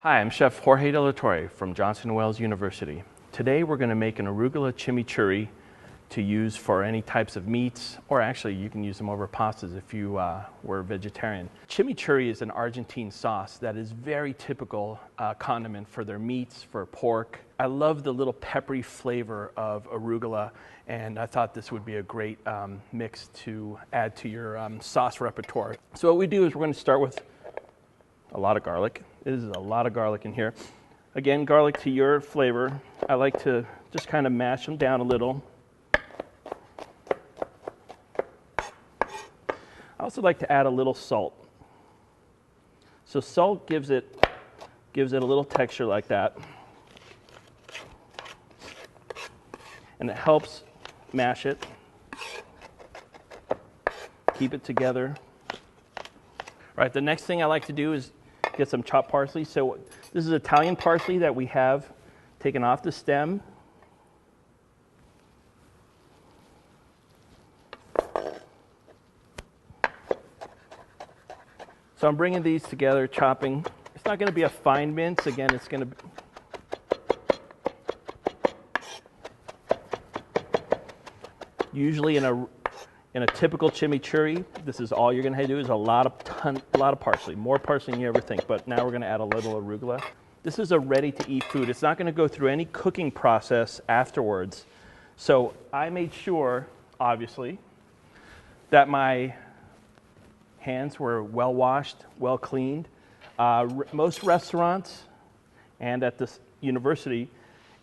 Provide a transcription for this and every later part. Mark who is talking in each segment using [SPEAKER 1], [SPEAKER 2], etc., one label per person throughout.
[SPEAKER 1] Hi, I'm Chef Jorge de la Torre from Johnson & Wales University. Today we're going to make an arugula chimichurri to use for any types of meats, or actually you can use them over pastas if you were vegetarian. Chimichurri is an Argentine sauce that is very typical condiment for their meats, for pork. I love the little peppery flavor of arugula, and I thought this would be a great mix to add to your sauce repertoire. So what we do is we're going to start with a lot of garlic. This is a lot of garlic in here. Again, garlic to your flavor. I like to just kind of mash them down a little. I also like to add a little salt. So salt gives it a little texture like that. And it helps mash it. Keep it together. All right, the next thing I like to do is get some chopped parsley. So this is Italian parsley that we have taken off the stem. So I'm bringing these together, chopping. It's not going to be a fine mince. Again, it's going to be usually in a typical chimichurri, this is all you're going to do is a lot of parsley, more parsley than you ever think. But now we're going to add a little arugula. This is a ready-to-eat food. It's not going to go through any cooking process afterwards. So I made sure, obviously, that my hands were well washed, well cleaned. Most restaurants and at this university,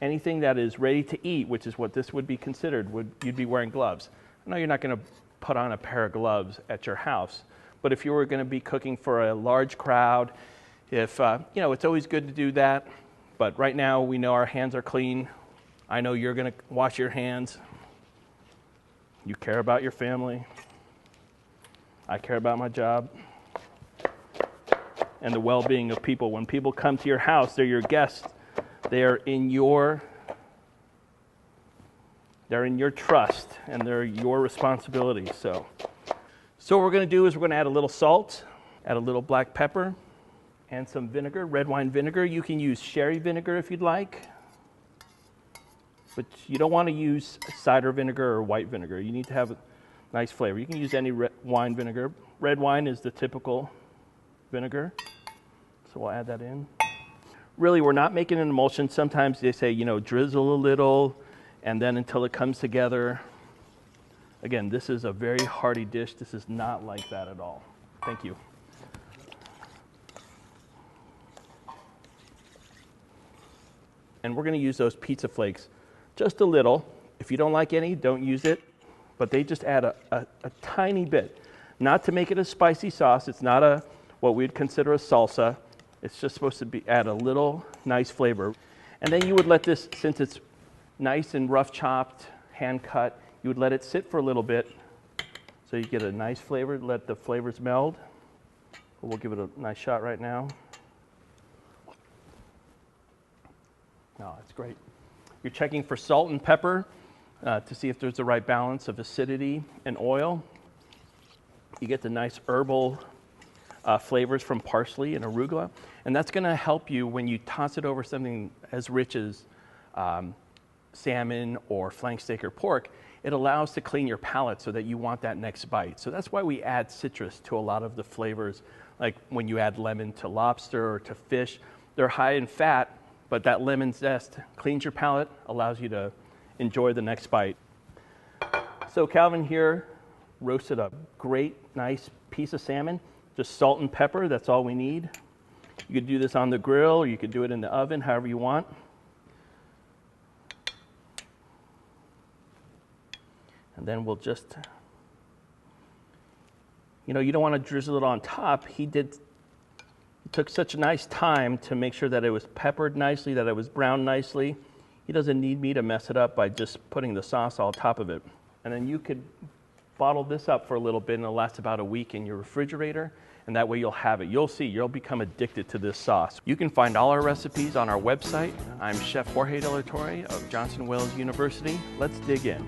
[SPEAKER 1] anything that is ready to eat, which is what this would be considered, you'd be wearing gloves. I know you're not going to put on a pair of gloves at your house, but if you were going to be cooking for a large crowd, it's always good to do that. But right now we know our hands are clean. I know you're going to wash your hands. You care about your family. I care about my job and the well-being of people. When people come to your house, they're your guests. They're in your trust, and they're your responsibility. So what we're going to do is we're going to add a little salt, add a little black pepper, and some vinegar, red wine vinegar. You can use sherry vinegar if you'd like, but you don't want to use cider vinegar or white vinegar. You need to have a nice flavor. You can use any wine vinegar. Red wine is the typical vinegar, so we'll add that in. Really, we're not making an emulsion. Sometimes they say, drizzle a little, and then until it comes together. Again, this is a very hearty dish. This is not like that at all. Thank you. And we're going to use those pizza flakes just a little. If you don't like any, don't use it. But they just add a tiny bit. Not to make it a spicy sauce. It's not what we'd consider a salsa. It's just supposed to add a little nice flavor. And then you would let this, since it's nice and rough chopped, hand cut, you would let it sit for a little bit so you get a nice flavor, let the flavors meld. We'll give it a nice shot right now. Oh, that's great. You're checking for salt and pepper to see if there's the right balance of acidity and oil. You get the nice herbal flavors from parsley and arugula, and that's going to help you when you toss it over something as rich as salmon or flank steak or pork. It allows to clean your palate so that you want that next bite. So that's why we add citrus to a lot of the flavors, like when you add lemon to lobster or to fish. They're high in fat, but that lemon zest cleans your palate, allows you to enjoy the next bite. So Calvin here roasted a great, nice piece of salmon. Just salt and pepper, that's all we need. You could do this on the grill, or you could do it in the oven, however you want. And then we'll just, you don't want to drizzle it on top. He took such a nice time to make sure that it was peppered nicely, that it was browned nicely. He doesn't need me to mess it up by just putting the sauce on top of it. And then you could bottle this up for a little bit, and it'll last about a week in your refrigerator, and that way you'll have it. You'll see, you'll become addicted to this sauce. You can find all our recipes on our website. I'm Chef Jorge de la Torre of Johnson & Wales University. Let's dig in.